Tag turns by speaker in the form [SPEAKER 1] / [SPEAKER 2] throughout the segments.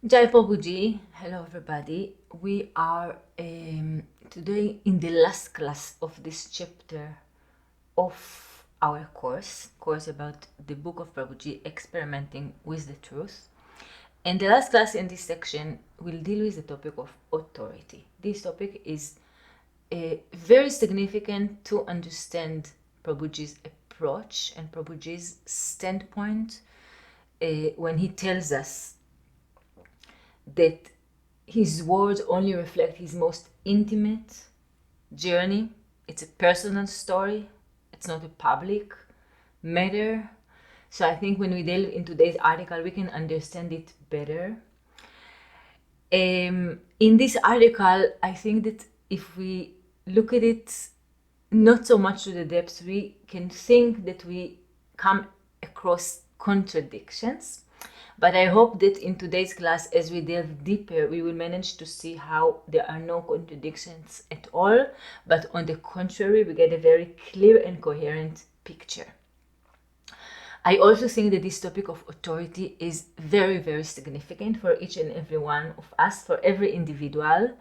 [SPEAKER 1] Jai Prabhuji, hello everybody. We are today in the last class of this chapter of our course about the book of Prabhuji, Experimenting with the Truth. And the last class in this section will deal with the topic of authority. This topic is very significant to understand Prabhuji's approach and Prabhuji's standpoint when he tells us that his words only reflect his most intimate journey. It's a personal story. It's not a public matter. So I think when we delve into today's article, we can understand it better. In this article, I think that if we look at it not so much to the depths, we can think that we come across contradictions. But I hope that in today's class, as we delve deeper, we will manage to see how there are no contradictions at all, but on the contrary, we get a very clear and coherent picture. I also think that this topic of authority is very, very significant for each and every one of us, for every individual,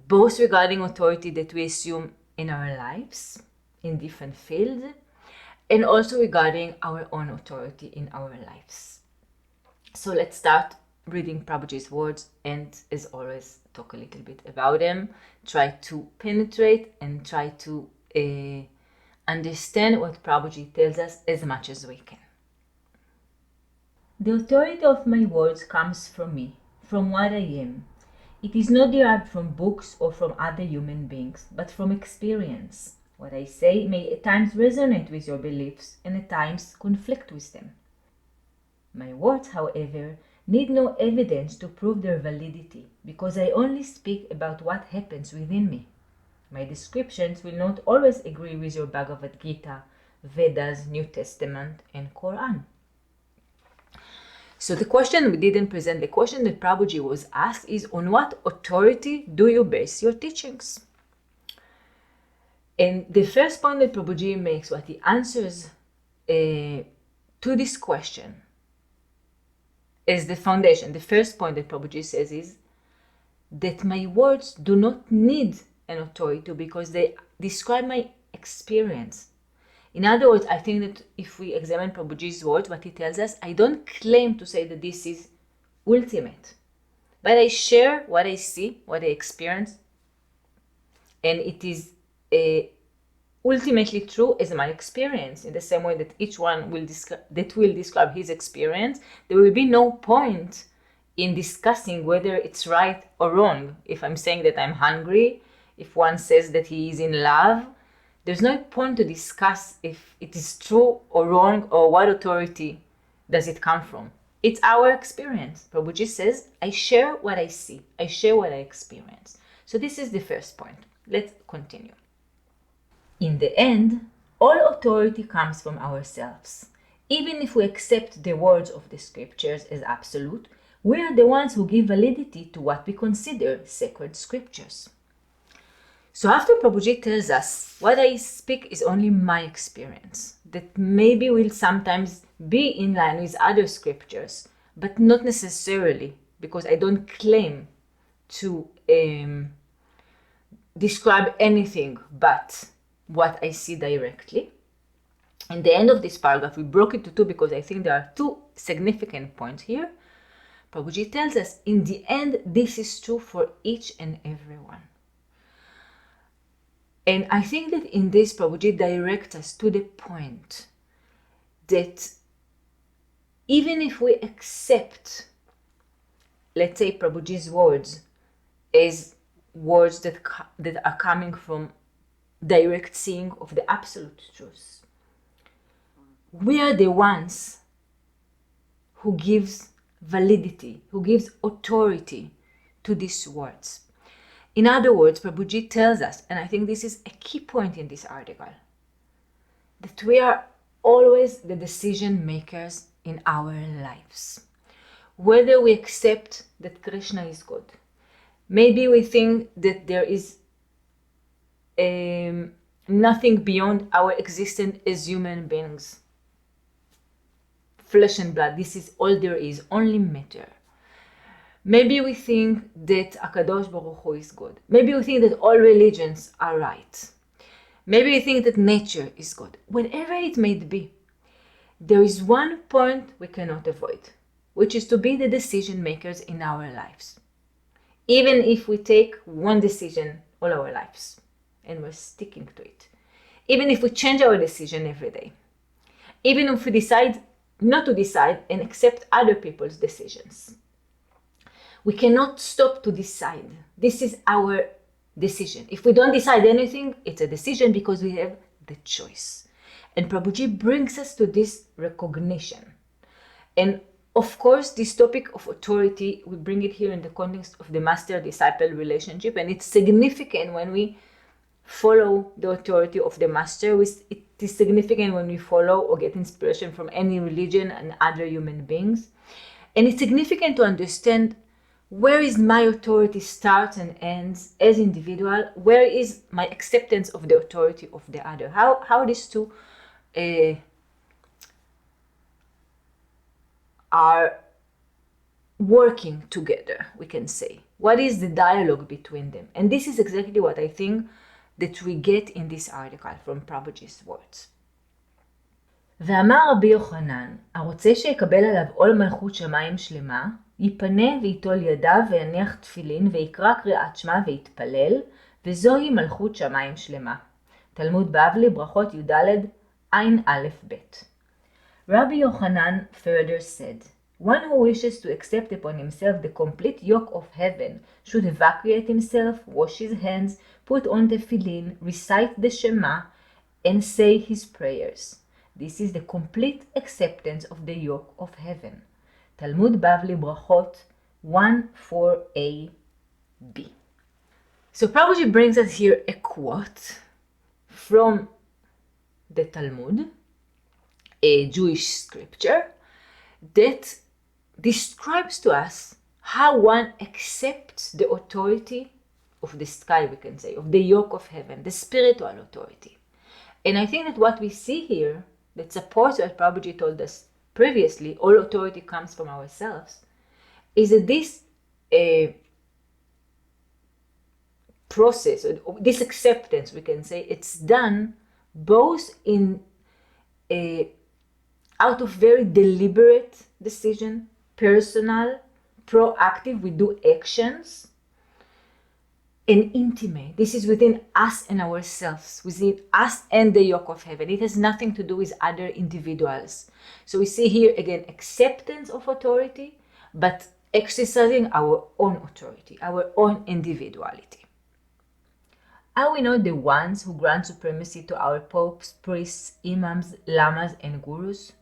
[SPEAKER 1] both regarding authority that we assume in our lives, in different fields, and also regarding our own authority in our lives. So let's start reading Prabhuji's words and, as always, talk a little bit about them, try to penetrate and try to understand what Prabhuji tells us as much as we can. The authority of my words comes from me, from what I am. It is not derived from books or from other human beings, but from experience. What I say may at times resonate with your beliefs and at times conflict with them. My words, however, need no evidence to prove their validity, because I only speak about what happens within me. My descriptions will not always agree with your Bhagavad Gita, Vedas, New Testament, and Quran. So the question we didn't present, the question that Prabhuji was asked is, on what authority do you base your teachings? And the first point that Prabhuji makes, what he answers to this question, as the foundation, the first point that Prabhuji says is that my words do not need an authority because they describe my experience. In other words, I think that if we examine Prabhuji's words, what he tells us, I don't claim to say that this is ultimate, but I share what I see, what I experience, and it is ultimately true as my experience. In the same way that each one will describe his experience, there will be no point in discussing whether it's right or wrong. If I'm saying that I'm hungry, if one says that he is in love, there's no point to discuss if it is true or wrong or what authority does it come from. It's our experience. Prabhuji says, I share what I see. I share what I experience. So this is the first point. Let's continue. In the end, all authority comes from ourselves. Even if we accept the words of the scriptures as absolute, we are the ones who give validity to what we consider sacred scriptures. So after Prabhuji tells us, what I speak is only my experience, that maybe will sometimes be in line with other scriptures, but not necessarily, because I don't claim to describe anything but what I see directly. In the end of this paragraph, we broke it to two because I think there are two significant points here. Prabhuji tells us, in the end, this is true for each and every one. And I think that in this, Prabhuji directs us to the point that even if we accept, let's say, Prabhuji's words as words that are coming from direct seeing of the absolute truth, we are the ones who gives validity, who gives authority to these words. In other words, Prabhuji tells us, and I think this is a key point in this article, that we are always the decision makers in our lives. Whether we accept that Krishna is God, maybe we think that there is nothing beyond our existence as human beings. Flesh and blood, this is all there is, only matter. Maybe we think that Akadosh Baruch Hu is good. Maybe we think that all religions are right. Maybe we think that nature is good. Whatever it may be, there is one point we cannot avoid, which is to be the decision makers in our lives. Even if we take one decision all our lives and we're sticking to it. Even if we change our decision every day. Even if we decide not to decide and accept other people's decisions. We cannot stop to decide. This is our decision. If we don't decide anything, it's a decision because we have the choice. And Prabhuji brings us to this recognition. And of course, this topic of authority, we bring it here in the context of the master-disciple relationship. And it's significant when we follow the authority of the master. It is significant when we follow or get inspiration from any religion and other human beings. And it's significant to understand where is my authority starts and ends as individual? Where is my acceptance of the authority of the other? How these two are working together, we can say. What is the dialogue between them? And this is exactly what I think that we get in this article from Prabhuji's words. ואמר רבי יוחנן, הרוצה שיקבל עליו עול מלכות שמיים שלמה, ייפנה ויטול ידיו ויניח תפילין ויקרא קריאת שמע ויתפלל, וזוהי מלכות שמיים שלמה. תלמוד בבלי ברכות י"ד עין א' ב'. Rabbi Yochanan further said, one who wishes to accept upon himself the complete yoke of heaven should evacuate himself, wash his hands, put on tefillin, recite the Shema, and say his prayers. This is the complete acceptance of the yoke of heaven. Talmud Bavli Brachot 1:4a b. So Prabhuji brings us here a quote from the Talmud, a Jewish scripture, that describes to us how one accepts the authority of the sky, we can say, of the yoke of heaven, the spiritual authority. And I think that what we see here that supports what Prabhuji told us previously, all authority comes from ourselves, is that this process, or this acceptance, we can say, it's done both in out of very deliberate decision, personal, proactive, we do actions, and intimate. This is within us and ourselves, within us and the yoke of heaven. It has nothing to do with other individuals. So we see here again acceptance of authority, but exercising our own authority, our own individuality. Are we not the ones who grant supremacy to our popes, priests, imams, lamas, and gurus?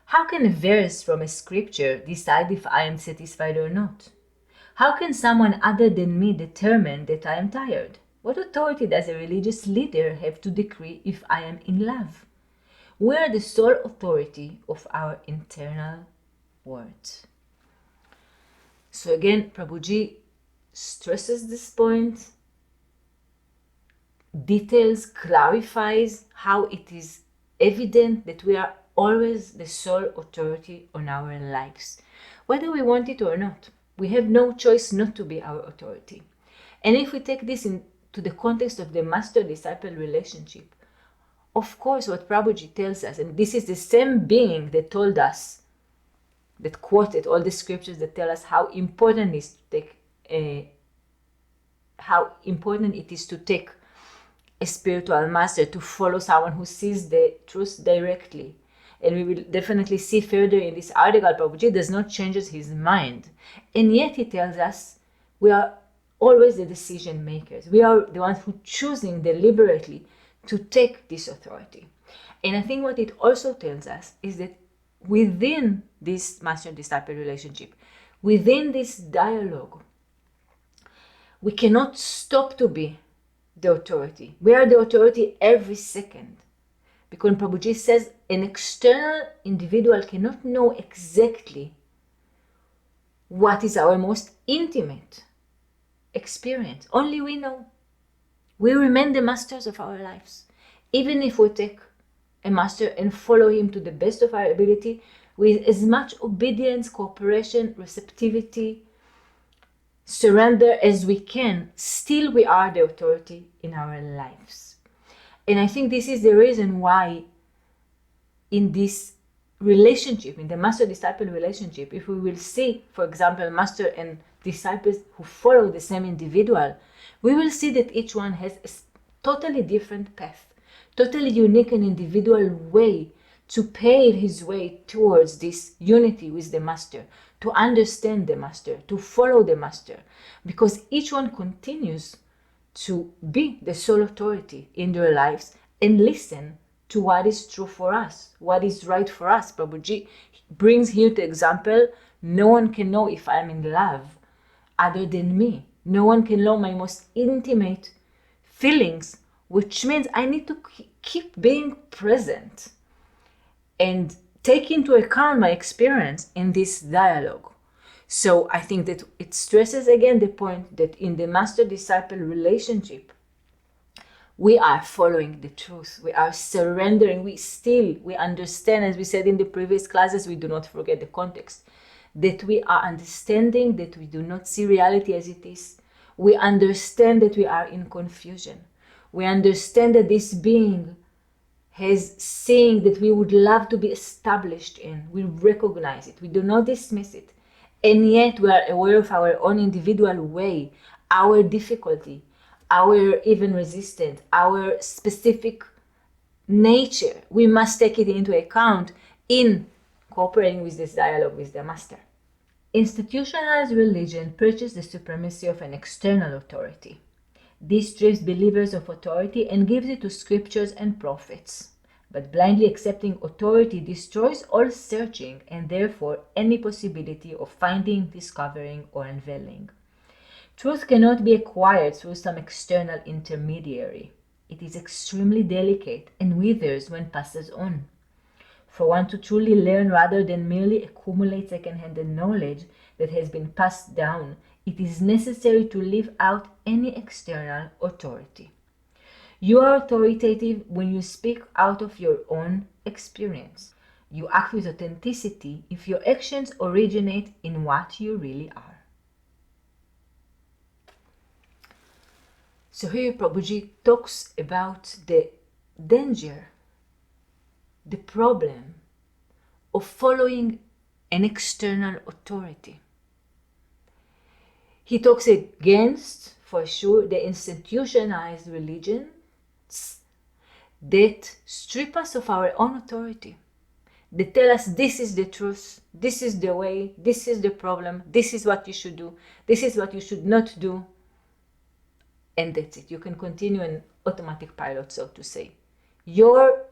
[SPEAKER 1] How can a verse from a scripture decide if I am satisfied or not? How can someone other than me determine that I am tired? What authority does a religious leader have to decree if I am in love? We are the sole authority of our internal words. So again, Prabhuji stresses this point, details, clarifies how it is evident that we are always the sole authority on our lives, whether we want it or not. We have no choice not to be our authority. And if we take this into the context of the master-disciple relationship, of course what Prabhuji tells us, and this is the same being that told us, that quoted all the scriptures that tell us how important it is to take a spiritual master, to follow someone who sees the truth directly. And we will definitely see further in this article, Prabhuji does not change his mind. And yet he tells us we are always the decision makers. We are the ones who choosing deliberately to take this authority. And I think what it also tells us is that within this master-disciple relationship, within this dialogue, we cannot stop to be the authority. We are the authority every second. Because Prabhuji says an external individual cannot know exactly what is our most intimate experience. Only we know. We remain the masters of our lives. Even if we take a master and follow him to the best of our ability, with as much obedience, cooperation, receptivity, surrender as we can, still we are the authority in our lives. And I think this is the reason why in this relationship, in the master-disciple relationship, if we will see, for example, master and disciples who follow the same individual, we will see that each one has a totally different path, totally unique and individual way to pave his way towards this unity with the master, to understand the master, to follow the master, because each one continues to be the sole authority in their lives and listen to what is true for us, what is right for us. Prabhuji brings here the example, no one can know if I'm in love other than me. No one can know my most intimate feelings, which means I need to keep being present and take into account my experience in this dialogue. So I think that it stresses again the point that in the master-disciple relationship, we are following the truth. We are surrendering. We understand, as we said in the previous classes, we do not forget the context, that we are understanding that we do not see reality as it is. We understand that we are in confusion. We understand that this being has seeing that we would love to be established in. We recognize it. We do not dismiss it. And yet we are aware of our own individual way, our difficulty, our even resistance, our specific nature. We must take it into account in cooperating with this dialogue with the master. Institutionalized religion preaches the supremacy of an external authority. This strips believers of authority and gives it to scriptures and prophets. But blindly accepting authority destroys all searching and therefore any possibility of finding, discovering, or unveiling. Truth cannot be acquired through some external intermediary. It is extremely delicate and withers when passes on. For one to truly learn rather than merely accumulate second-hand knowledge that has been passed down, it is necessary to leave out any external authority. You are authoritative when you speak out of your own experience. You act with authenticity if your actions originate in what you really are. So here Prabhuji talks about the danger, the problem of following an external authority. He talks against, for sure, the institutionalized religions that strip us of our own authority. They tell us this is the truth, this is the way, this is the problem, this is what you should do, this is what you should not do. And that's it. You can continue an automatic pilot, so to say. Your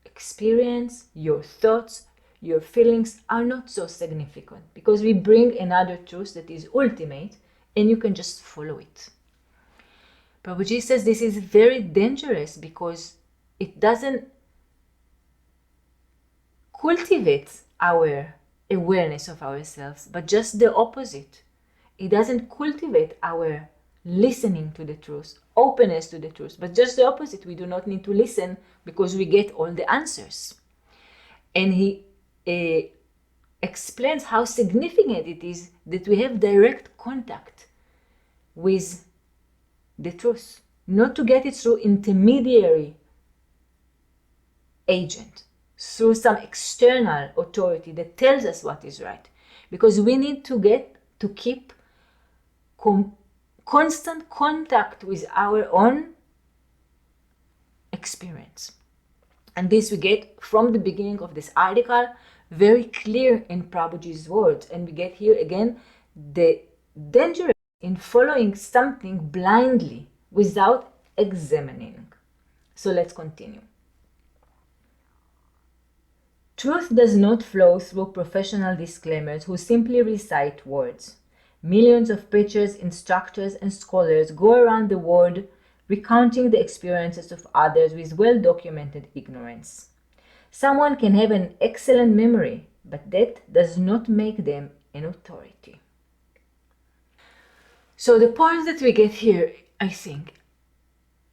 [SPEAKER 1] experience, your thoughts, your feelings are not so significant because we bring another truth that is ultimate and you can just follow it. Prabhuji says this is very dangerous because it doesn't cultivate our awareness of ourselves, but just the opposite. It doesn't cultivate our listening to the truth, openness to the truth, but just the opposite. We do not need to listen because we get all the answers. And he explains how significant it is that we have direct contact with the truth, not to get it through intermediary agent, through some external authority that tells us what is right, because we need to keep constant contact with our own experience. And this we get from the beginning of this article, very clear in Prabhuji's words. And we get here again the danger in following something blindly without examining. So let's continue. Truth does not flow through professional disclaimers who simply recite words. Millions of preachers, instructors, and scholars go around the world recounting the experiences of others with well-documented ignorance. Someone can have an excellent memory, but that does not make them an authority. So the points that we get here, I think,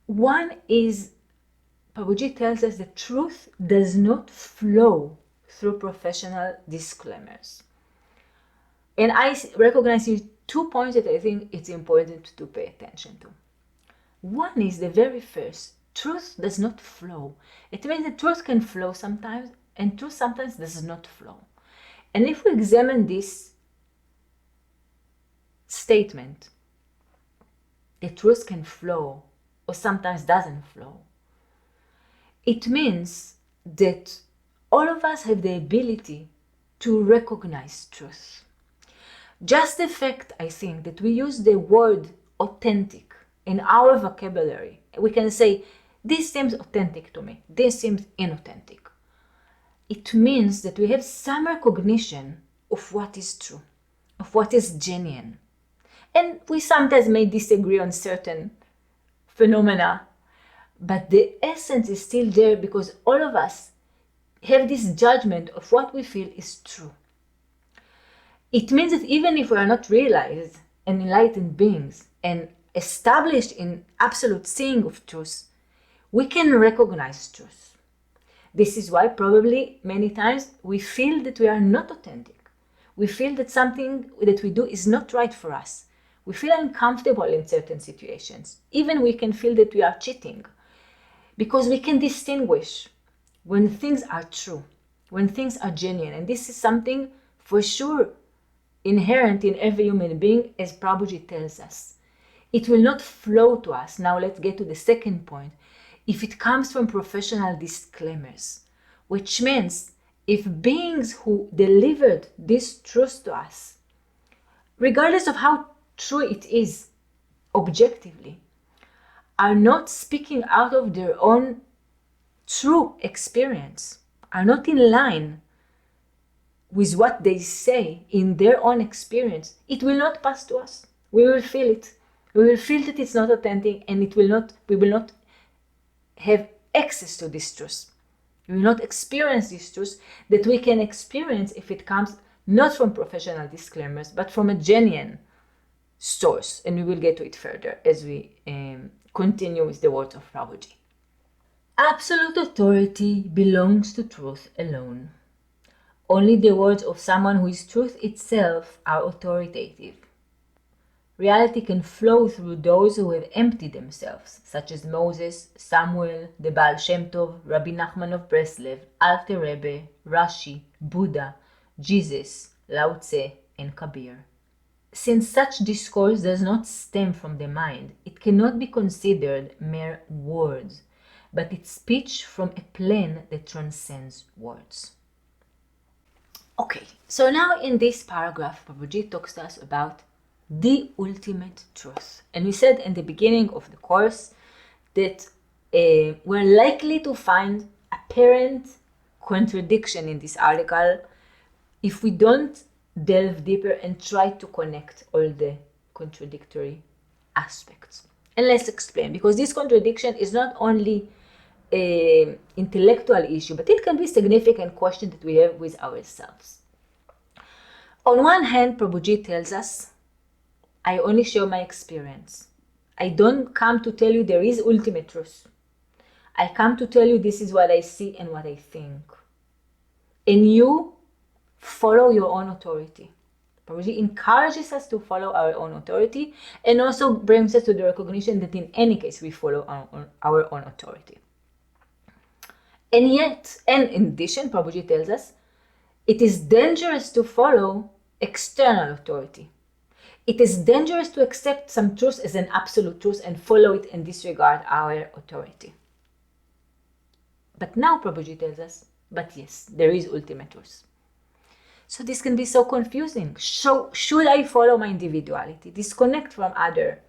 [SPEAKER 1] one is Prabhuji tells us that truth does not flow through professional disclaimers. And I recognize two points that I think it's important to pay attention to. One is the very first. Truth does not flow. It means that truth can flow sometimes, and truth sometimes does not flow. And if we examine this statement, the truth can flow or sometimes doesn't flow, it means that all of us have the ability to recognize truth. Just the fact, I think, that we use the word authentic in our vocabulary, we can say, this seems authentic to me, this seems inauthentic. It means that we have some recognition of what is true, of what is genuine. And we sometimes may disagree on certain phenomena, but the essence is still there because all of us have this judgment of what we feel is true. It means that even if we are not realized and enlightened beings and established in absolute seeing of truth, we can recognize truth. This is why probably many times we feel that we are not authentic. We feel that something that we do is not right for us. We feel uncomfortable in certain situations. Even we can feel that we are cheating because we can distinguish when things are true, when things are genuine. And this is something for sure inherent in every human being, as Prabhuji tells us. It will not flow to us. Now let's get to the second point. If it comes from professional disclaimers, which means if beings who delivered this truth to us, regardless of how true it is objectively, are not speaking out of their own true experience, are not in line with what they say in their own experience, it will not pass to us. We will feel it. We will feel that it's not authentic, and we will not have access to this truth. We will not experience this truth that we can experience if it comes not from professional disclaimers, but from a genuine source. And we will get to it further as we continue with the words of Prabhuji. Absolute authority belongs to truth alone. Only the words of someone who is truth itself are authoritative. Reality can flow through those who have emptied themselves, such as Moses, Samuel, the Baal Shem Tov, Rabbi Nachman of Breslev, Alter Rebbe, Rashi, Buddha, Jesus, Lao Tse, and Kabir. Since such discourse does not stem from the mind, it cannot be considered mere words, but it's speech from a plane that transcends words. Okay, so now in this paragraph, Prabhuji talks to us about the ultimate truth. And we said in the beginning of the course that we're likely to find apparent contradiction in this article if we don't delve deeper and try to connect all the contradictory aspects. And let's explain, because this contradiction is not only an intellectual issue, but it can be a significant question that we have with ourselves. On one hand, Prabhuji tells us, I only share my experience. I don't come to tell you there is ultimate truth. I come to tell you this is what I see and what I think. And you follow your own authority. Prabhuji encourages us to follow our own authority and also brings us to the recognition that in any case we follow our own authority. And yet, and in addition, Prabhuji tells us, it is dangerous to follow external authority. It is dangerous to accept some truth as an absolute truth and follow it and disregard our authority. But now Prabhuji tells us, but yes, there is ultimate truth. So this can be so confusing. So should I follow my individuality, disconnect from other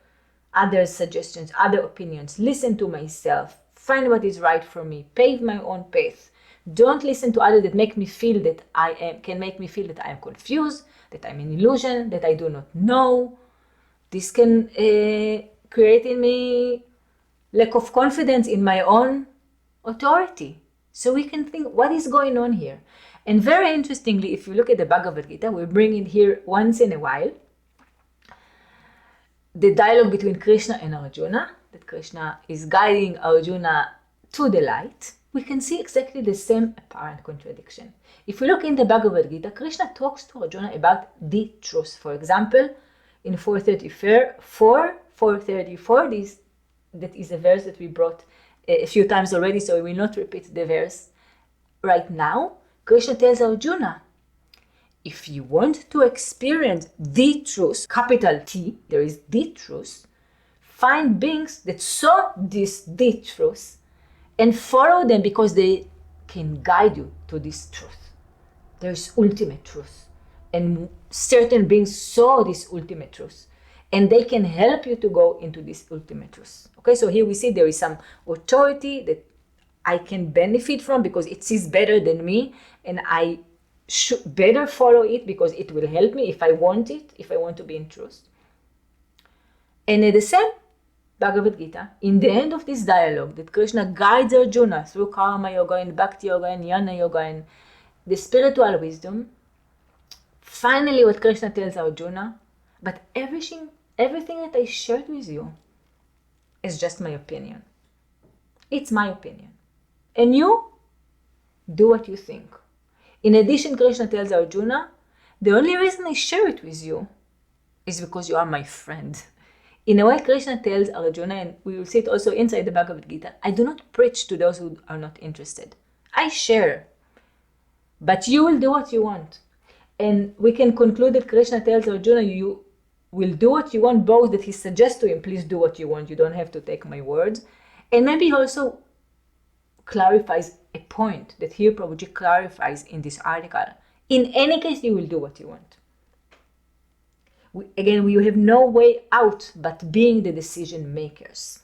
[SPEAKER 1] suggestions, other opinions, listen to myself, find what is right for me, pave my own path. Don't listen to others that make me feel that I am confused, that I'm an illusion, that I do not know. This can create in me lack of confidence in my own authority. So we can think, what is going on here? And very interestingly, if you look at the Bhagavad Gita, we bring it here once in a while, the dialogue between Krishna and Arjuna, that Krishna is guiding Arjuna to the light, we can see exactly the same apparent contradiction. If we look in the Bhagavad Gita, Krishna talks to Arjuna about the truth. For example, in 434, that is a verse that we brought a few times already, so we will not repeat the verse right now. Krishna tells Arjuna, if you want to experience the truth, capital T, there is the truth, find beings that saw this the truth and follow them because they can guide you to this truth. There is ultimate truth. And certain beings saw this ultimate truth. And they can help you to go into this ultimate truth. Okay, so here we see there is some authority that I can benefit from because it is better than me, and I should better follow it because it will help me if I want it, if I want to be in truth. And at the same Bhagavad Gita, in the end of this dialogue that Krishna guides Arjuna through Karma Yoga and Bhakti Yoga and Jnana Yoga and the spiritual wisdom, finally what Krishna tells Arjuna, but everything that I shared with you is just my opinion. It's my opinion. And you do what you think. In addition, Krishna tells Arjuna, the only reason I share it with you is because you are my friend. In a way, Krishna tells Arjuna, and we will see it also inside the Bhagavad Gita, I do not preach to those who are not interested. I share. But you will do what you want. And we can conclude that Krishna tells Arjuna, you will do what you want, both that he suggests to him, please do what you want, you don't have to take my words. And maybe he also clarifies a point that here Prabhuji clarifies in this article. In any case, you will do what you want. We have no way out but being the decision makers.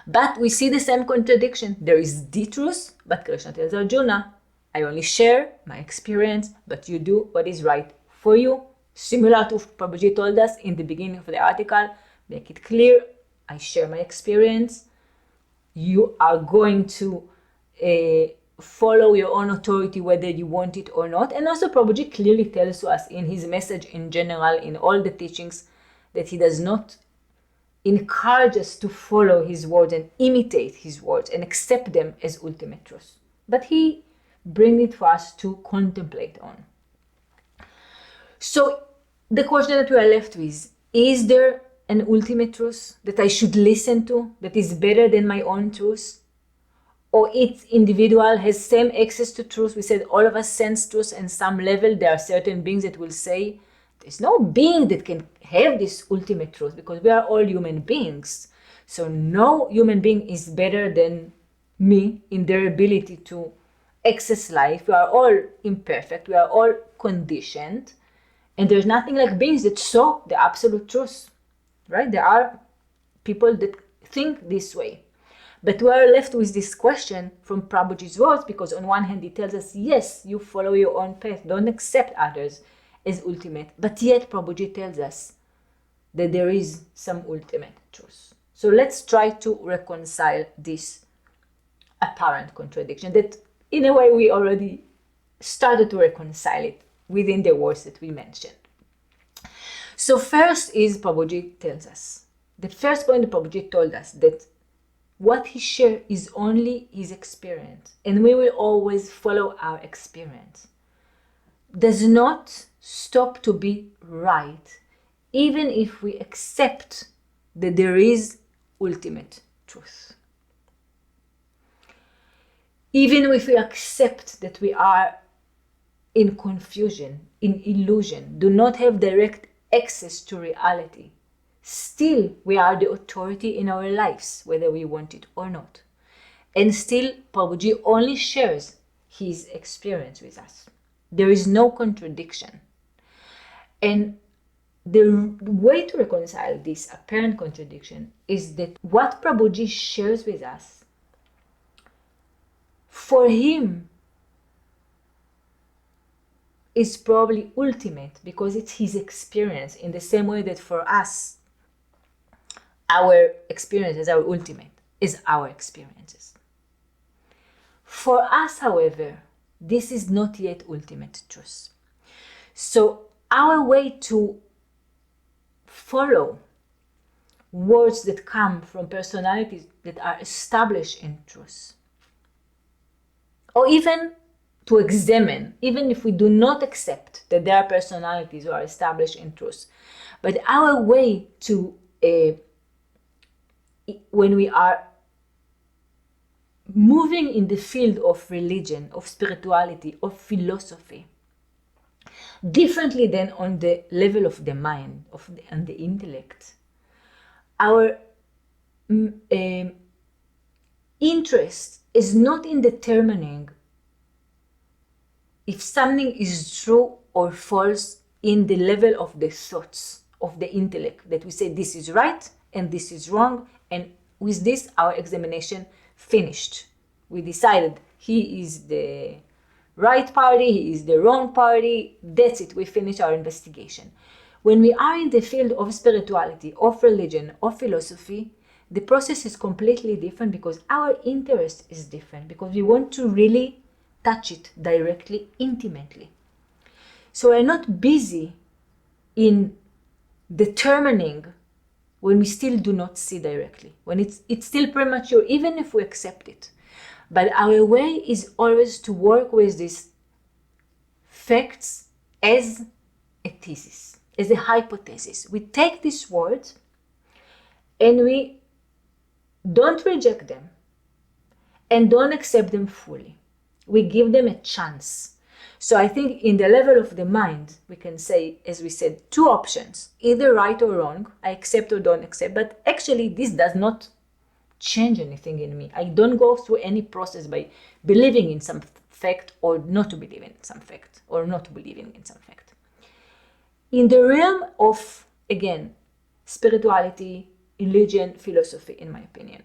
[SPEAKER 1] But we see the same contradiction. There is the truth, but Krishna tells Arjuna, I only share my experience, but you do what is right for you. Similar to Prabhuji told us in the beginning of the article, make it clear, I share my experience. You are going to follow your own authority whether you want it or not. And also Prabhuji clearly tells us in his message in general, in all the teachings, that he does not encourage us to follow his words and imitate his words and accept them as ultimate truth. But he brings it for us to contemplate on. So the question that we are left with, is there an ultimate truth that I should listen to that is better than my own truth? Or each individual has same access to truth? We said all of us sense truth, and some level there are certain beings that will say there's no being that can have this ultimate truth because we are all human beings. So no human being is better than me in their ability to access life. We are all imperfect. We are all conditioned. And there's nothing like beings that saw the absolute truth, right? There are people that think this way. But we are left with this question from Prabhuji's words because on one hand he tells us, yes, you follow your own path, don't accept others as ultimate. But yet Prabhuji tells us that there is some ultimate truth. So let's try to reconcile this apparent contradiction that in a way we already started to reconcile it within the words that we mentioned. So first is Prabhuji tells us, the first point Prabhuji told us that what he shared is only his experience, and we will always follow our experience. Does not stop to be right, even if we accept that there is ultimate truth. Even if we accept that we are in confusion, in illusion, do not have direct access to reality, still we are the authority in our lives, whether we want it or not. And still Prabhuji only shares his experience with us. There is no contradiction. And the way to reconcile this apparent contradiction is that what Prabhuji shares with us, for him, is probably ultimate because it's his experience, in the same way that for us, our experiences are ultimate, is our experiences. For us, however, this is not yet ultimate truth. So our way to follow words that come from personalities that are established in truth, or even to examine, even if we do not accept that there are personalities who are established in truth. But our way to, when we are moving in the field of religion, of spirituality, of philosophy, differently than on the level of the mind, and the intellect, our interest is not in determining if something is true or false in the level of the thoughts of the intellect, that we say this is right and this is wrong, and with this our examination finished. We decided he is the right party, he is the wrong party, that's it, we finish our investigation. When we are in the field of spirituality, of religion, of philosophy, the process is completely different, because our interest is different, because we want to really touch it directly, intimately. So we're not busy in determining when we still do not see directly, when it's still premature, even if we accept it. But our way is always to work with these facts as a thesis, as a hypothesis. We take these words and we don't reject them and don't accept them fully. We give them a chance. So I think in the level of the mind, we can say, as we said, two options, either right or wrong, I accept or don't accept, but actually this does not change anything in me. I don't go through any process by believing in some fact or not to believe in some fact, or not believing in some fact. In the realm of, again, spirituality, religion, philosophy, in my opinion,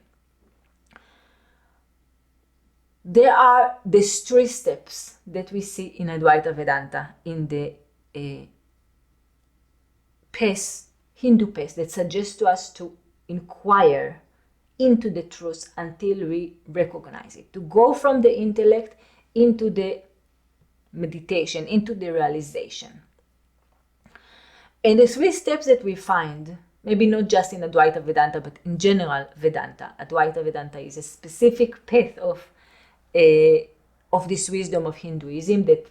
[SPEAKER 1] there are these three steps that we see in Advaita Vedanta, in the path, Hindu path, that suggests to us to inquire into the truth until we recognize it, to go from the intellect into the meditation, into the realization. And the three steps that we find, maybe not just in Advaita Vedanta, but in general Vedanta. Advaita Vedanta is a specific path of this wisdom of Hinduism that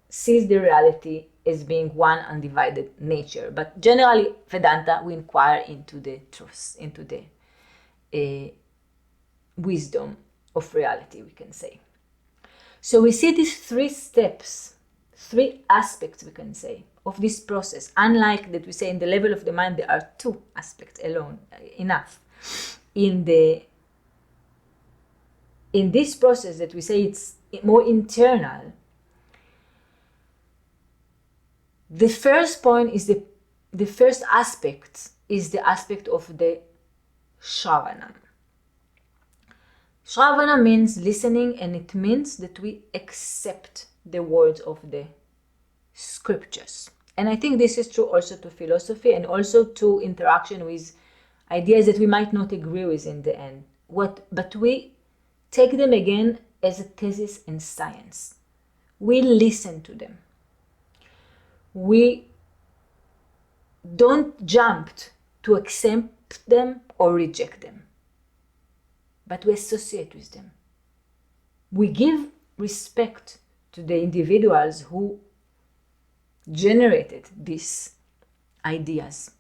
[SPEAKER 1] sees the reality as being one undivided nature. But generally, Vedanta, we inquire into the truth, into the wisdom of reality, we can say. So we see these three steps, three aspects, we can say, of this process. Unlike that we say in the level of the mind, there are two aspects alone, enough. In this process that we say it's more internal, the first point is the first aspect is the aspect of the Shravana. Shravana means listening, and it means that we accept the words of the scriptures. And I think this is true also to philosophy and also to interaction with ideas that we might not agree with in the end. But we take them again as a thesis in science. We listen to them. We don't jump to accept them or reject them, but we associate with them. We give respect to the individuals who generated these ideas.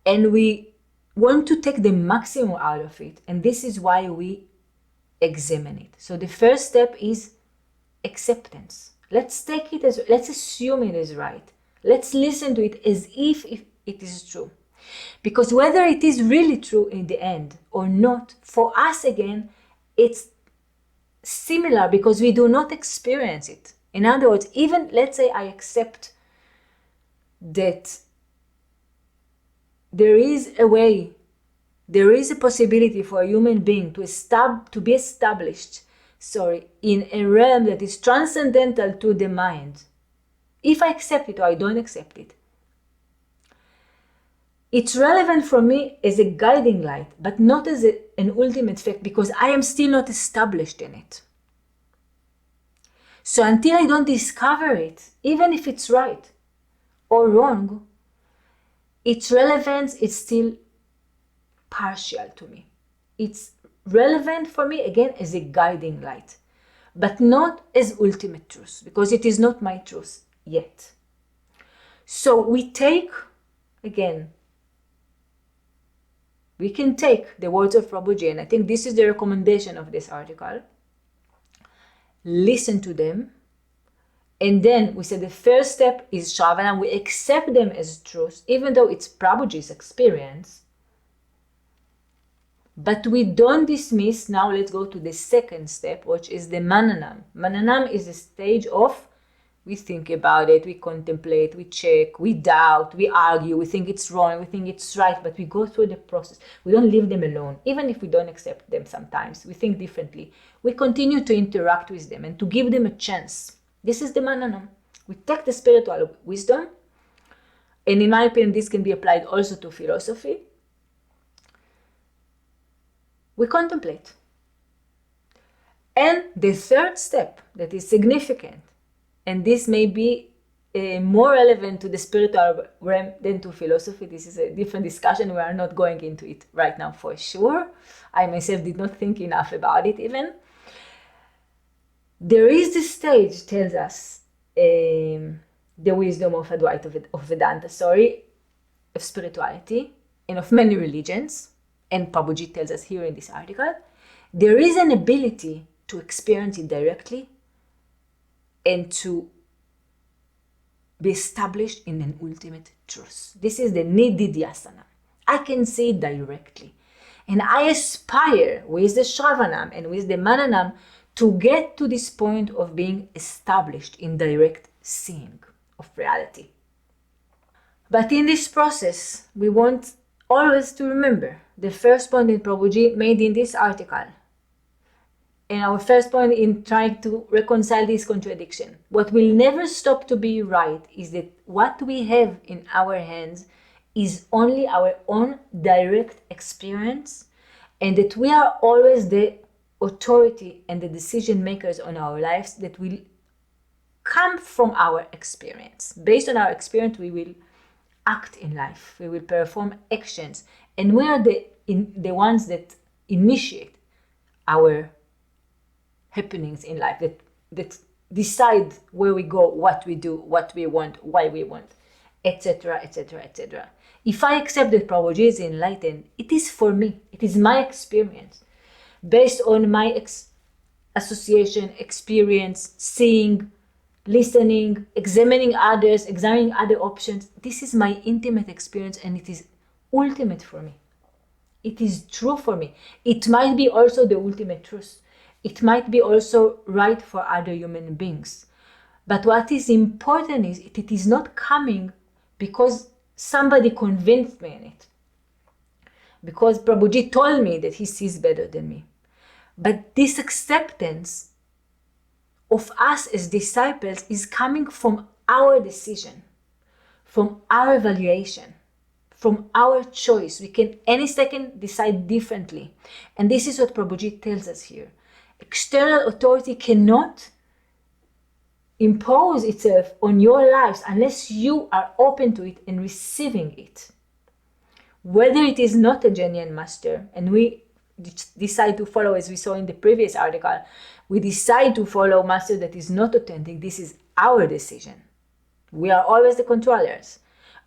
[SPEAKER 1] And we want to take the maximum out of it, and this is why we examine it. So the first step is acceptance. Let's assume it is right. Let's listen to it as if it is true. Because whether it is really true in the end or not, for us again, it's similar because we do not experience it. In other words, even let's say I accept that there is a possibility for a human being to be established in a realm that is transcendental to the mind. If I accept it or I don't accept it, it's relevant for me as a guiding light, but not as an ultimate fact, because I am still not established in it. So until I don't discover it, even if it's right or wrong, its relevance is still partial to me. It's relevant for me, again, as a guiding light. but not as ultimate truth, because it is not my truth yet. So we take, again, we can take the words of Prabhuji, and I think this is the recommendation of this article, listen to them, and then we said the first step is Shravana. We accept them as truth, even though it's Prabhuji's experience. But we don't dismiss. Now let's go to the second step, which is the Mananam. Mananam is a stage of, we think about it, we contemplate, we check, we doubt, we argue, we think it's wrong, we think it's right, but we go through the process. We don't leave them alone, even if we don't accept them sometimes. We think differently. We continue to interact with them and to give them a chance. This is the Mananam. We take the spiritual wisdom, and in my opinion, this can be applied also to philosophy. We contemplate. And the third step that is significant, and this may be more relevant to the spiritual realm than to philosophy. This is a different discussion. We are not going into it right now for sure. I myself did not think enough about it even. There is this stage, tells us the wisdom of Advaita, of Vedanta, of spirituality, and of many religions, and Prabhuji tells us here in this article, there is an ability to experience it directly and to be established in an ultimate truth. This is the nididhyasana. I can see it directly. And I aspire with the Shravanam and with the Mananam to get to this point of being established in direct seeing of reality. But in this process, we want always to remember the first point that Prabhuji made in this article, and our first point in trying to reconcile this contradiction. What will never stop to be right is that what we have in our hands is only our own direct experience, and that we are always the authority and the decision makers on our lives that will come from our experience. Based on our experience, we will act in life. We will perform actions, and we are the ones that initiate our happenings in life, that decide where we go, what we do, what we want, why we want, etc., etc., etc. If I accept that Prabhuji is enlightened, it is for me. It is my experience. Based on my association, experience, seeing, listening, examining others, examining other options. This is my intimate experience, and it is ultimate for me. It is true for me. It might be also the ultimate truth. It might be also right for other human beings. But what is important is it is not coming because somebody convinced me in it. Because Prabhuji told me that he sees better than me. But this acceptance of us as disciples is coming from our decision, from our evaluation, from our choice. We can any second decide differently. And this is what Prabhuji tells us here. External authority cannot impose itself on your lives unless you are open to it and receiving it. Whether it is not a genuine master, and we decide to follow, as we saw in the previous article, we decide to follow master that is not authentic, this is our decision. We are always the controllers.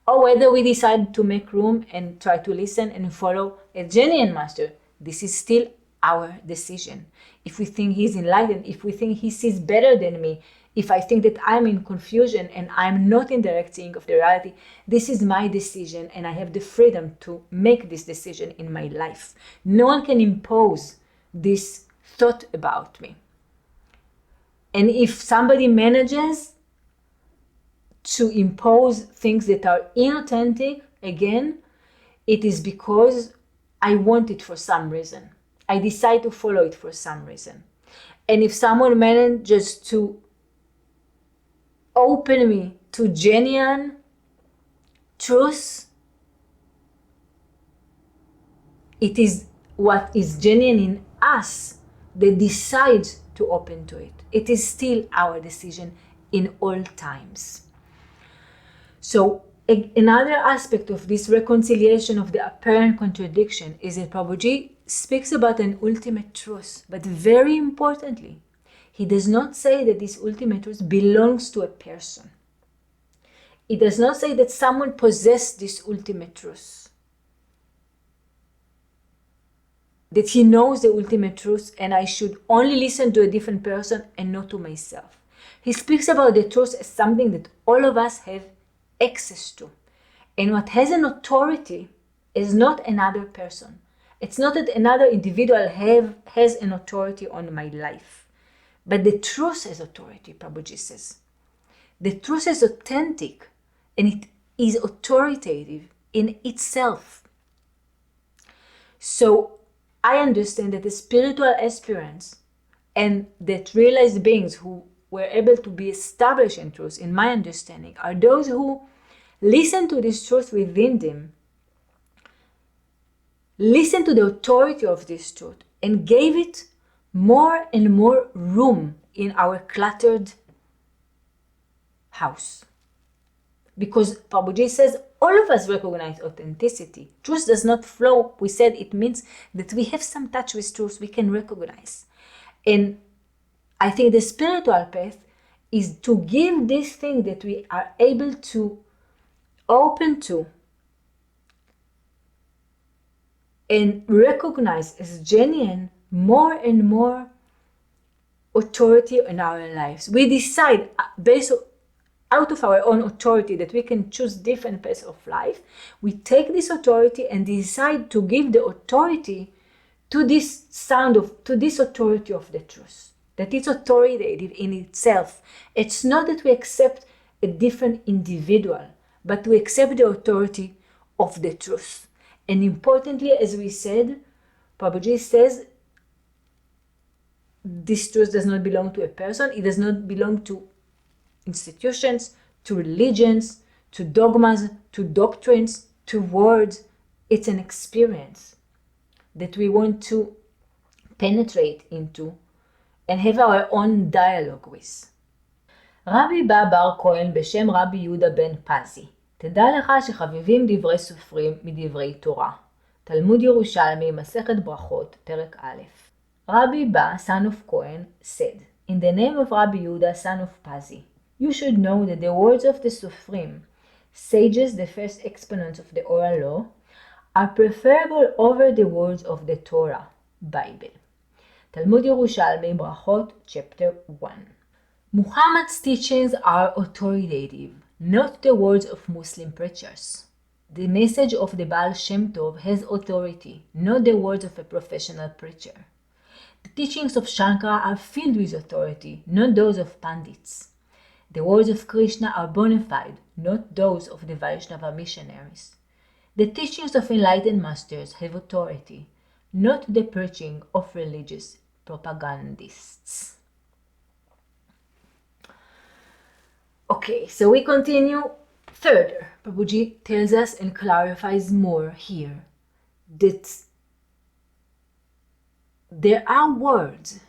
[SPEAKER 1] Or whether we decide to make room and try to listen and follow a genuine master, this is still our decision. If we think he's enlightened, if we think he sees better than me, if I think that I'm in confusion and I'm not in direct seeing of the reality, this is my decision, and I have the freedom to make this decision in my life. No one can impose this thought about me. And if somebody manages to impose things that are inauthentic, again, it is because I want it for some reason. I decide to follow it for some reason. And if someone manages to open me to genuine truth, it is what is genuine in us that decides to open to it. It is still our decision in all times. So another aspect of this reconciliation of the apparent contradiction is that Prabhuji speaks about an ultimate truth, but very importantly, He does not say that this ultimate truth belongs to a person. It does not say that someone possessed this ultimate truth, that he knows the ultimate truth and I should only listen to a different person and not to myself. He speaks about the truth as something that all of us have access to. And what has an authority is not another person. It's not that another individual has an authority on my life. But the truth has authority, Prabhuji says. The truth is authentic and it is authoritative in itself. So I understand that the spiritual aspirants and that realized beings who were able to be established in truth, in my understanding, are those who listen to this truth within them, listen to the authority of this truth, and gave it more and more room in our cluttered house. Because Prabhuji says all of us recognize authenticity. Truth does not flow. We said it means that we have some touch with truth we can recognize. And I think the spiritual path is to give this thing that we are able to open to and recognize as genuine more and more authority in our lives. We decide based out of our own authority that we can choose different paths of life. We take this authority and decide to give the authority to this authority of the truth. That it's authoritative in itself. It's not that we accept a different individual, but we accept the authority of the truth. And importantly, as we said, Prabhuji says, this truth does not belong to a person. It does not belong to institutions, to religions, to dogmas, to doctrines, to words. It's an experience that we want to penetrate into and have our own dialogue with. רבי בא בר כהן בשם רבי יהודה בן פזי. תדע לך שחביבים דברי סופרים מדברי תורה. תלמוד ירושלמי, מסכת ברכות, פרק א'. Rabbi Ba, son of Cohen, said, in the name of Rabbi Yehuda, son of Pazi, you should know that the words of the Sufrim, sages, the first exponents of the oral law, are preferable over the words of the Torah, Bible. Talmud Yerushalmi, Brachot, chapter 1. Muhammad's teachings are authoritative, not the words of Muslim preachers. The message of the Baal Shem Tov has authority, not the words of a professional preacher. The teachings of Shankara are filled with authority, not those of Pandits. The words of Krishna are bona fide, not those of the Vaishnava missionaries. The teachings of enlightened masters have authority, not the preaching of religious propagandists. Okay, so we continue further. Prabhuji tells us and clarifies more here that there are words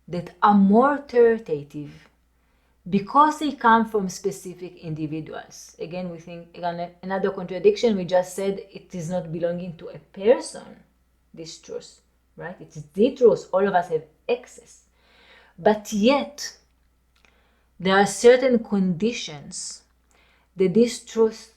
[SPEAKER 1] that are more authoritative because they come from specific individuals. Again, we think another contradiction. We just said it is not belonging to a person, this truth, right? It's the truth. All of us have access. But yet, there are certain conditions that this truth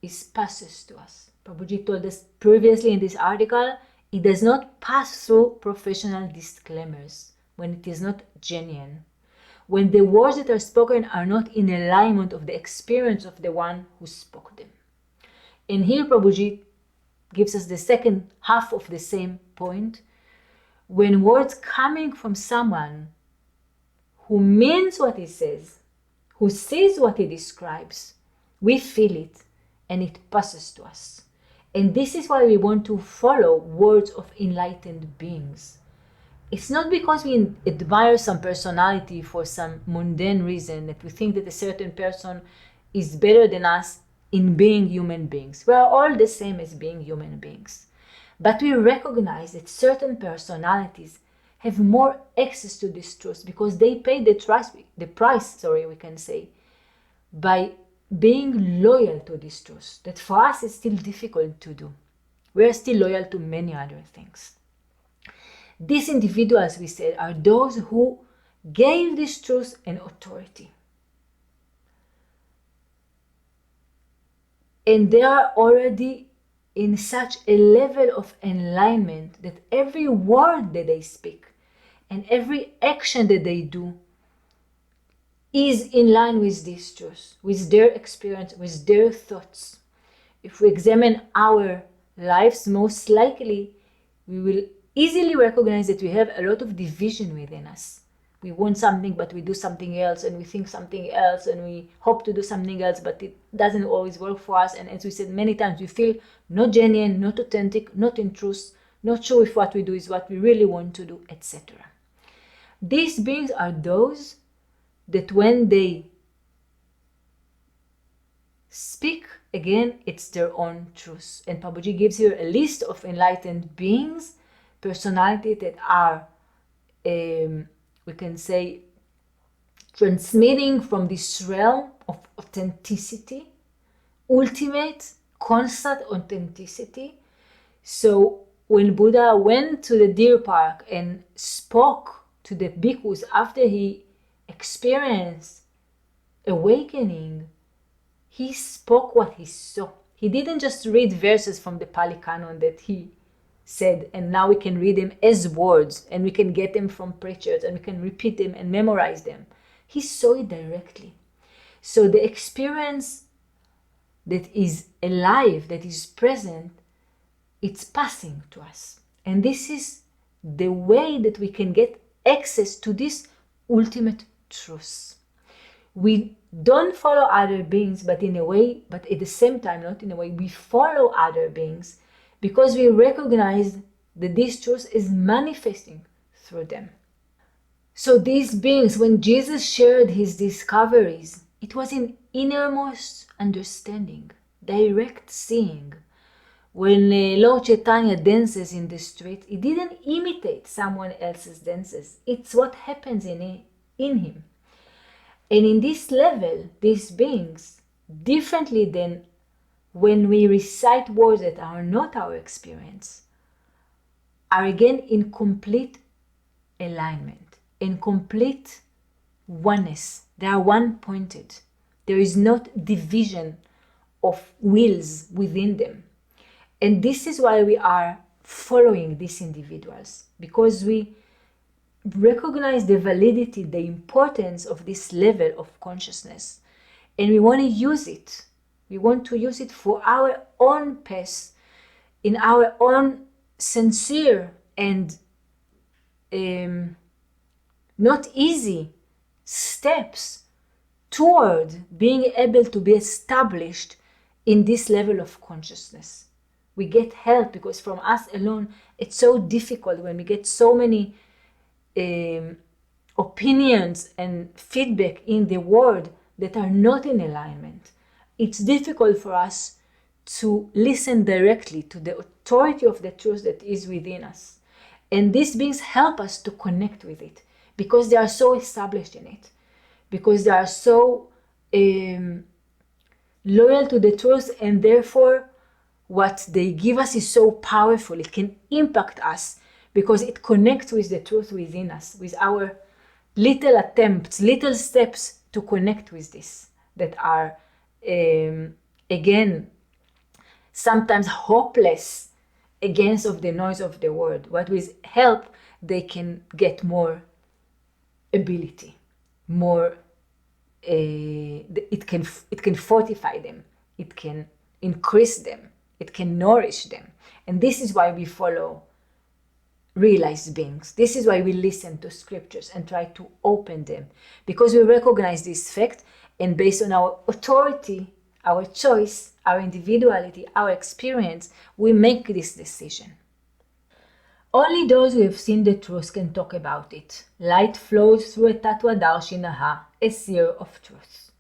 [SPEAKER 1] is passes to us. Prabhuji told us previously in this article, it does not pass through professional disclaimers when it is not genuine, when the words that are spoken are not in alignment of the experience of the one who spoke them. And here Prabhuji gives us the second half of the same point, when words coming from someone who means what he says, who sees what he describes, we feel it and it passes to us. And this is why we want to follow words of enlightened beings. It's not because we admire some personality for some mundane reason that we think that a certain person is better than us in being human beings. We are all the same as being human beings. But we recognize that certain personalities have more access to this truth because they pay the price, we can say, by being loyal to this truth. That for us is still difficult to do. We are still loyal to many other things. These individuals, we said, are those who gave this truth an authority. And they are already in such a level of enlightenment that every word that they speak and every action that they do is in line with this truth, with their experience, with their thoughts. If we examine our lives, most likely we will easily recognize that we have a lot of division within us. We want something, but we do something else, and we think something else, and we hope to do something else, but it doesn't always work for us. And as we said many times, we feel not genuine, not authentic, not in truth, not sure if what we do is what we really want to do, etc. These beings are those that when they speak, again, it's their own truth. And Prabhuji gives here a list of enlightened beings, personalities that are, we can say, transmitting from this realm of authenticity, ultimate, constant authenticity. So when Buddha went to the deer park and spoke to the bhikkhus after he experienced awakening, he spoke what he saw. He didn't just read verses from the Pali Canon that he said, and now we can read them as words, and we can get them from preachers, and we can repeat them and memorize them. He saw it directly. So the experience that is alive, that is present, it's passing to us. And this is the way that we can get access to this ultimate truth. We don't follow other beings, but in a way, but at the same time, not in a way, we follow other beings because we recognize that this truth is manifesting through them. So these beings, when Jesus shared his discoveries, it was in innermost understanding, direct seeing. When Lord Chaitanya dances in the street, he didn't imitate someone else's dances. It's what happens in him. And in this level, these beings, differently than when we recite words that are not our experience, are again in complete alignment, in complete oneness. They are one-pointed. There is not division of wills within them. And this is why we are following these individuals, because we recognize the validity, the importance of this level of consciousness, and we want to use it. We want to use it for our own path, in our own sincere and not easy steps toward being able to be established in this level of consciousness. We get help because from us alone, it's so difficult when we get so many opinions and feedback in the world that are not in alignment. It's difficult for us to listen directly to the authority of the truth that is within us. And these beings help us to connect with it because they are so established in it, because they are so loyal to the truth, and therefore what they give us is so powerful. It can impact us because it connects with the truth within us, with our little attempts, little steps to connect with this that are, again, sometimes hopeless against of the noise of the world. But with help, they can get more ability, more. It can fortify them. It can increase them. It can nourish them. And this is why we follow realized beings. This is why we listen to scriptures and try to open them, because we recognize this fact, and based on our authority, our choice, our individuality, our experience, we make this decision. Only those who have seen the truth can talk about it. Light flows through a tattva darshinaha, a seer of truth.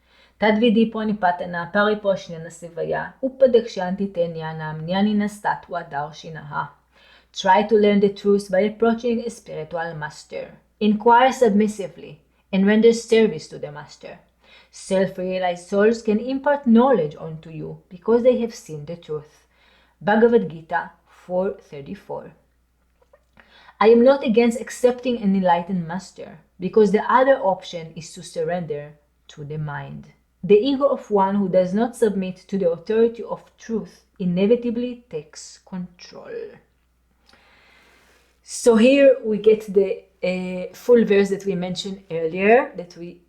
[SPEAKER 1] Tadvidi pranipatana pariposhnana sevaya upadekshanti tenyanam nyaninas tattva darshinaha. Try to learn the truth by approaching a spiritual master. Inquire submissively and render service to the master. Self-realized souls can impart knowledge onto you because they have seen the truth. Bhagavad Gita 4:34. I am not against accepting an enlightened master, because the other option is to surrender to the mind. The ego of one who does not submit to the authority of truth inevitably takes control. So here we get the full verse that we mentioned earlier, that we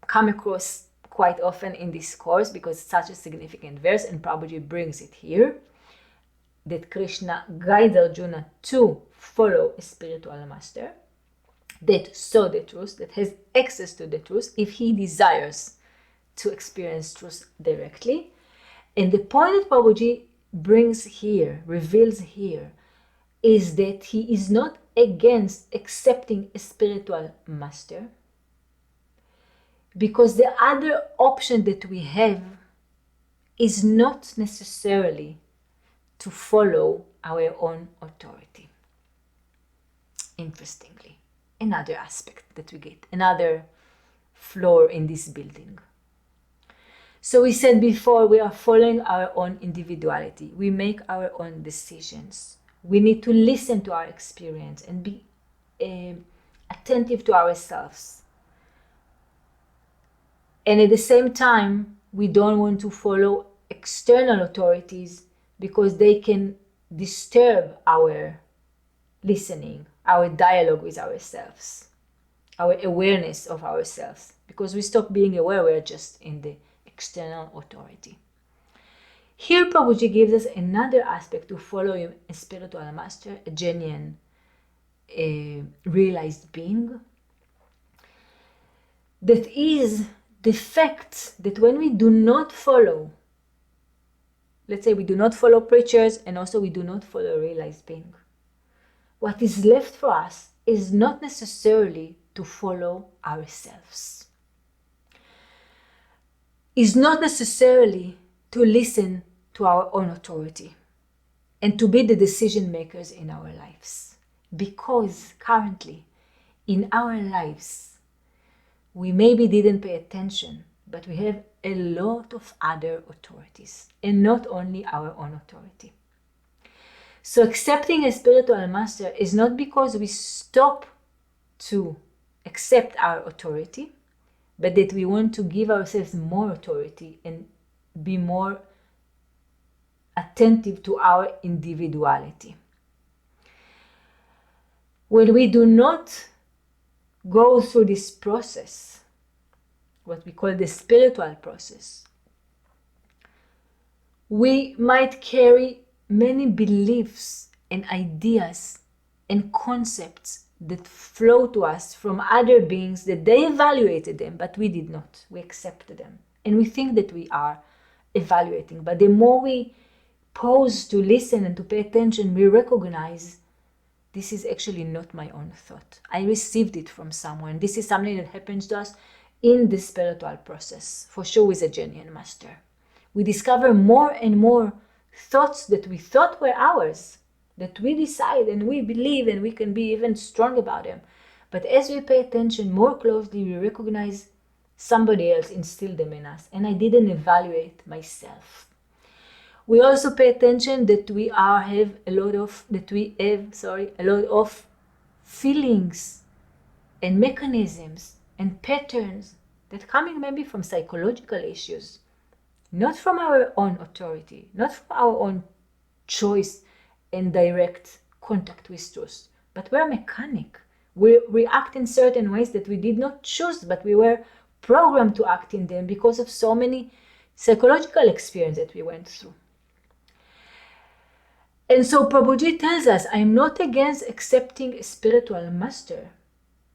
[SPEAKER 1] come across quite often in this course because it's such a significant verse, and Prabhuji brings it here, that Krishna guides Arjuna to follow a spiritual master that saw the truth, that has access to the truth if he desires to experience truth directly. And the point that Prabhuji brings here, reveals here, is that he is not against accepting a spiritual master, because the other option that we have is not necessarily to follow our own authority. Interestingly, another aspect that we get, another floor in this building. So we said before, we are following our own individuality. We make our own decisions. We need to listen to our experience and be attentive to ourselves. And at the same time, we don't want to follow external authorities because they can disturb our listening, our dialogue with ourselves, our awareness of ourselves. Because we stop being aware, we're just in the external authority. Here Prabhuji gives us another aspect to follow a spiritual master, a genuine, realized being. That is the fact that when we do not follow, let's say we do not follow preachers, and also we do not follow a realized being, what is left for us is not necessarily to follow ourselves. Is not necessarily to listen to our own authority and to be the decision makers in our lives. Because currently in our lives, we maybe didn't pay attention, but we have a lot of other authorities and not only our own authority. So accepting a spiritual master is not because we stop to accept our authority, but that we want to give ourselves more authority and be more attentive to our individuality. When we do not go through this process, what we call the spiritual process, we might carry many beliefs and ideas and concepts that flow to us from other beings, that they evaluated them, but we did not. We accepted them. And we think that we are evaluating. But the more we pause to listen and to pay attention, we recognize this is actually not my own thought. I received it from someone. This is something that happens to us in the spiritual process, for sure with a genuine master. We discover more and more thoughts that we thought were ours, that we decide and we believe and we can be even strong about them. But as we pay attention more closely, we recognize somebody else instilled them in us, and I didn't evaluate myself. We also pay attention that we have a lot of feelings and mechanisms and patterns that coming maybe from psychological issues, not from our own authority, not from our own choice and direct contact with truth, but we're mechanic. We react in certain ways that we did not choose, but we were programmed to act in them because of so many psychological experiences that we went through. And so Prabhuji tells us, I am not against accepting a spiritual master,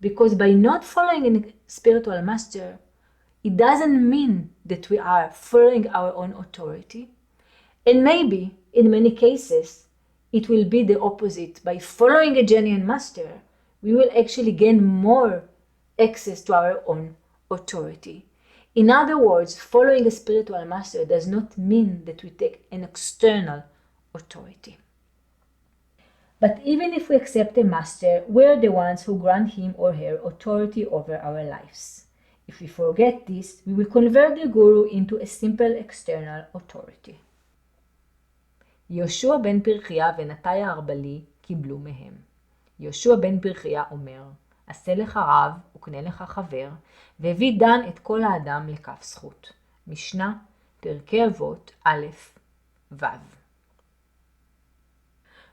[SPEAKER 1] because by not following a spiritual master, it doesn't mean that we are following our own authority. And maybe, in many cases, it will be the opposite. By following a genuine master, we will actually gain more access to our own authority. In other words, following a spiritual master does not mean that we take an external authority. But even if we accept a master, we're the ones who grant him or her authority over our lives. If we forget this, we will convert the guru into a simple external authority. יהושע בן פרחיה ונתאי הארבלי קיבלו מהם. יהושע בן פרחיה אומר, עשה לך רב וקנה לך חבר, והביא דן את כל האדם לכף זכות. משנה, פרקי אבות, א' ו'.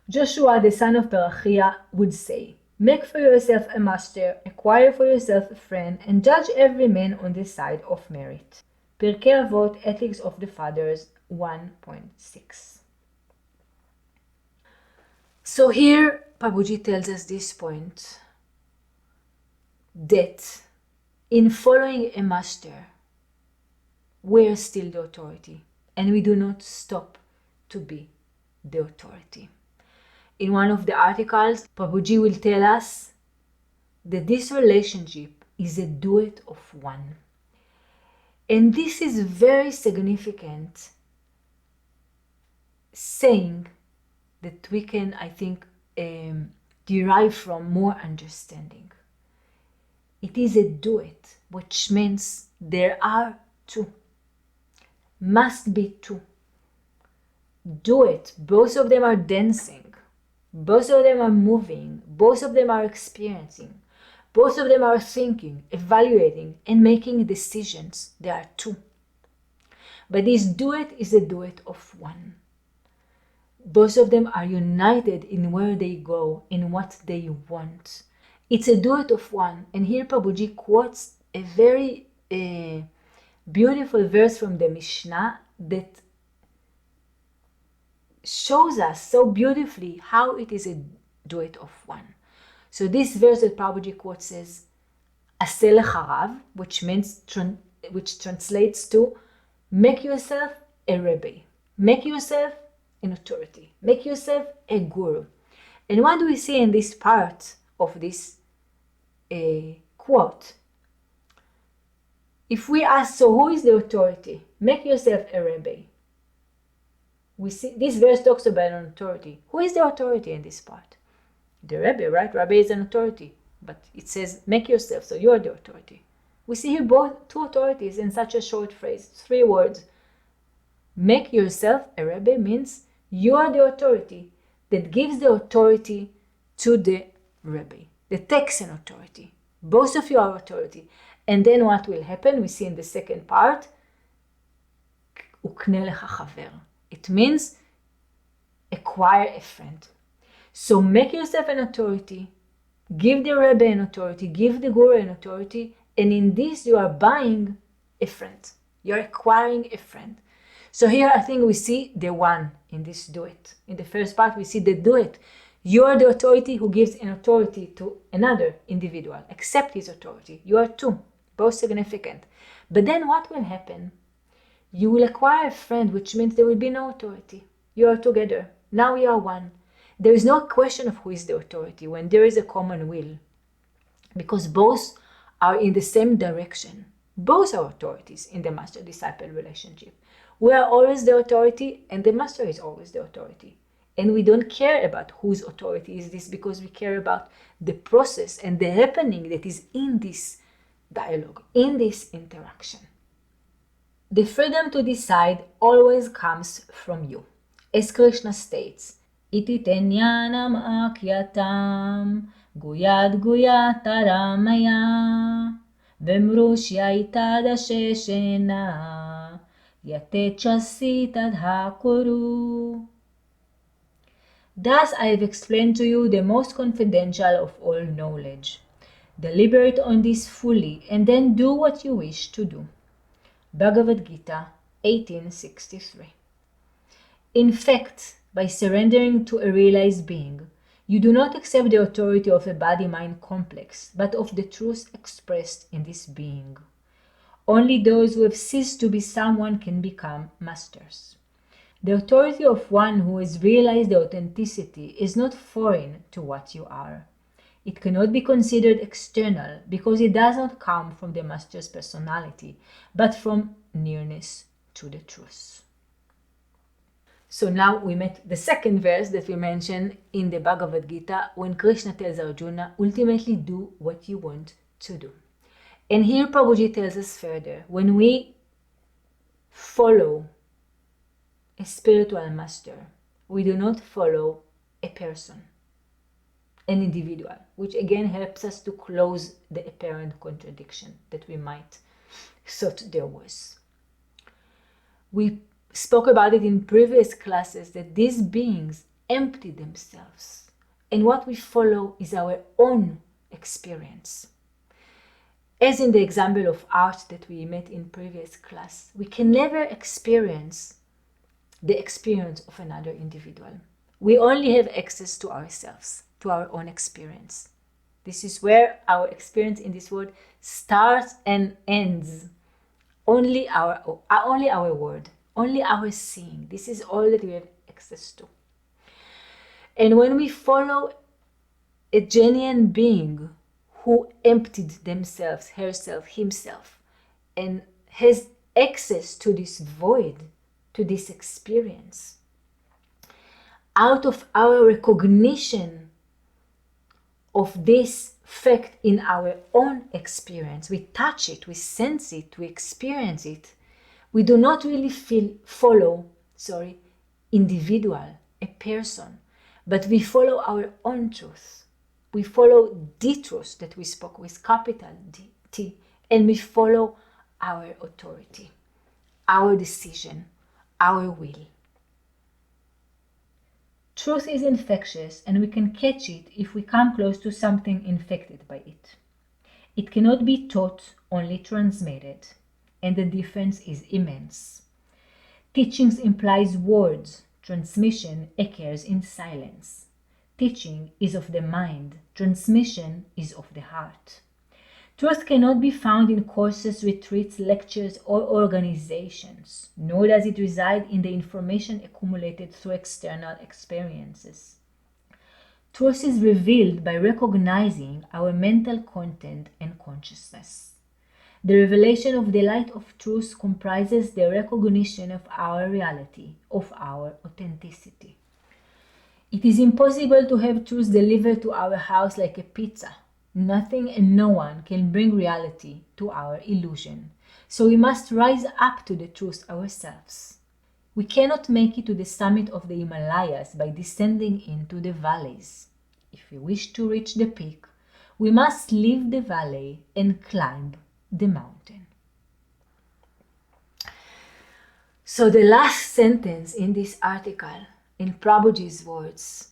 [SPEAKER 1] Joshua, the son of Perachia, would say, make for yourself a master, acquire for yourself a friend, and judge every man on the side of merit. פרקי אבות, Ethics of the Fathers, 1.6. So here, Prabhuji tells us this point, that in following a master, we are still the authority, and we do not stop to be the authority. In one of the articles, Prabhuji will tell us that this relationship is a duet of one. And this is very significant saying that we can, I think, derive from more understanding. It is a duet, which means there are two. Must be two. Duet, both of them are dancing. Both of them are moving. Both of them are experiencing. Both of them are thinking, evaluating, and making decisions. There are two. But this duet is a duet of one. Both of them are united in where they go, in what they want. It's a duet of one. And here Prabhuji quotes a very beautiful verse from the Mishnah that shows us so beautifully how it is a duet of one. So this verse that Prabhuji quotes says, Aseh lecha rav, which translates to make yourself a rebbe, make yourself an authority, make yourself a guru. And what do we see in this part of this quote? If we ask, so who is the authority? Make yourself a rebbe. We see this verse talks about an authority. Who is the authority in this part? The Rebbe, right? Rebbe is an authority, but it says make yourself, so you are the authority. We see here both two authorities in such a short phrase, 3 words. Make yourself a Rebbe means you are the authority that gives the authority to the Rebbe, that takes an authority. Both of you are authority. And then what will happen? We see in the second part, ukne lecha chaver. It means acquire a friend. So make yourself an authority, give the Rebbe an authority, give the Guru an authority, and in this you are buying a friend. You're acquiring a friend. So here I think we see the one in this duet. In the first part we see the duet. You are the authority who gives an authority to another individual. Accept his authority. You are two, both significant. But then what will happen? You will acquire a friend, which means there will be no authority. You are together. Now you are one. There is no question of who is the authority when there is a common will, because both are in the same direction. Both are authorities in the master-disciple relationship. We are always the authority and the master is always the authority. And we don't care about whose authority is this because we care about the process and the happening that is in this dialogue, in this interaction. The freedom to decide always comes from you. As Krishna states, Iti tenyanam akyatam guyad guyataramaya vemrushya itadasheshena yatechasi tadhakuru. Thus I have explained to you the most confidential of all knowledge. Deliberate on this fully and then do what you wish to do. Bhagavad Gita 1863. In fact, by surrendering to a realized being, you do not accept the authority of a body-mind complex, but of the truth expressed in this being. Only those who have ceased to be someone can become masters. The authority of one who has realized the authenticity is not foreign to what you are. It cannot be considered external because it does not come from the master's personality, but from nearness to the truth. So now we met the second verse that we mentioned in the Bhagavad Gita when Krishna tells Arjuna, ultimately do what you want to do. And here Prabhuji tells us further, when we follow a spiritual master, we do not follow a person. an individual, which again helps us to close the apparent contradiction that we might thought there was. We spoke about it in previous classes that these beings empty themselves, and what we follow is our own experience. As in the example of art that we met in previous class, we can never experience the experience of another individual. We only have access to ourselves, to our own experience. This is where our experience in this world starts and ends. Only our word, only our seeing. This is all that we have access to. And when we follow a genuine being who emptied themselves, herself, himself, and has access to this void, to this experience, out of our recognition of this fact in our own experience, we touch it, we sense it, we experience it. We do not really follow individual, a person, but we follow our own truth. We follow the truth that we spoke with capital T, and we follow our authority, our decision, our will. Truth is infectious, and we can catch it if we come close to something infected by it. It cannot be taught, only transmitted, and the difference is immense. Teachings implies words, transmission occurs in silence. Teaching is of the mind, transmission is of the heart. Truth cannot be found in courses, retreats, lectures, or organizations, nor does it reside in the information accumulated through external experiences. Truth is revealed by recognizing our mental content and consciousness. The revelation of the light of truth comprises the recognition of our reality, of our authenticity. It is impossible to have truth delivered to our house like a pizza. Nothing and no one can bring reality to our illusion. So we must rise up to the truth ourselves. We cannot make it to the summit of the Himalayas by descending into the valleys. If we wish to reach the peak, we must leave the valley and climb the mountain. So the last sentence in this article, in Prabhuji's words,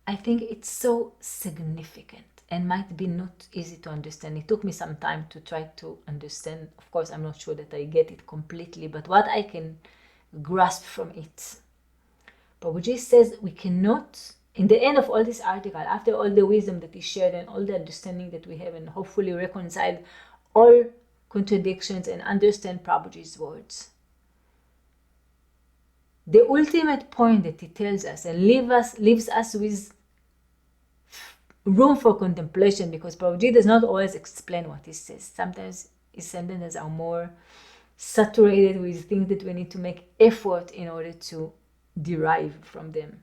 [SPEAKER 1] I think it's so significant and might be not easy to understand. It took me some time to try to understand. Of course, I'm not sure that I get it completely, but what I can grasp from it. Prabhuji says we cannot, in the end of all this article, after all the wisdom that he shared and all the understanding that we have, and hopefully reconciled all contradictions and understand Prabhuji's words, the ultimate point that he tells us and leaves us with room for contemplation, because Prabhuji does not always explain what he says. Sometimes his sentences are more saturated with things that we need to make effort in order to derive from them.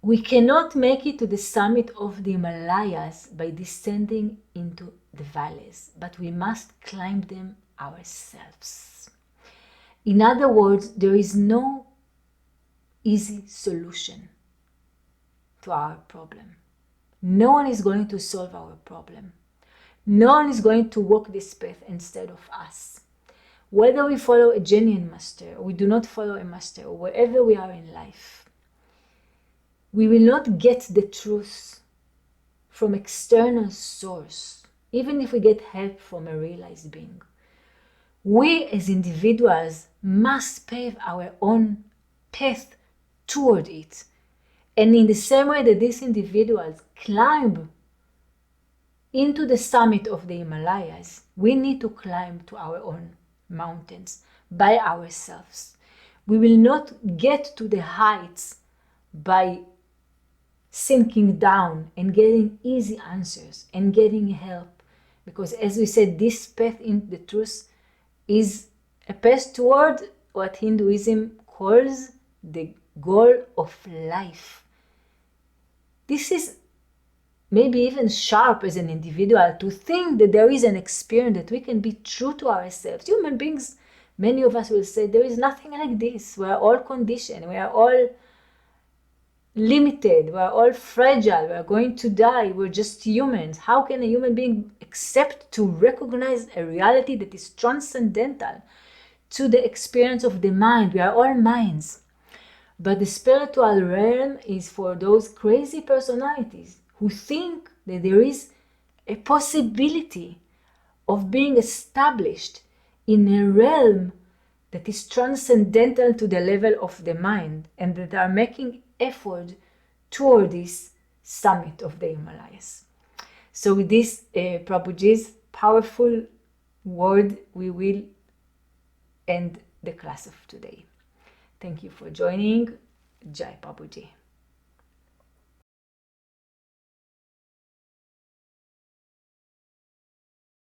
[SPEAKER 1] We cannot make it to the summit of the Himalayas by descending into the valleys, but we must climb them ourselves. In other words, there is no easy solution to our problem. No one is going to solve our problem. No one is going to walk this path instead of us. Whether we follow a genuine master or we do not follow a master, or wherever we are in life, we will not get the truth from external source, even if we get help from a realized being. We as individuals must pave our own path toward it. And in the same way that these individuals climb into the summit of the Himalayas, we need to climb to our own mountains by ourselves. We will not get to the heights by sinking down and getting easy answers and getting help. Because as we said, this path in the truth is a path toward what Hinduism calls the goal of life. This is maybe even sharp as an individual to think that there is an experience that we can be true to ourselves. Human beings, many of us will say, there is nothing like this. We are all conditioned. We are all limited, we are all fragile, we are going to die, we're just humans. How can a human being accept to recognize a reality that is transcendental to the experience of the mind? We are all minds. But the spiritual realm is for those crazy personalities who think that there is a possibility of being established in a realm that is transcendental to the level of the mind, and that are making effort toward this summit of the Himalayas. So with this Prabhuji's powerful word, we will end the class of today. Thank you for joining. Jai Prabhuji.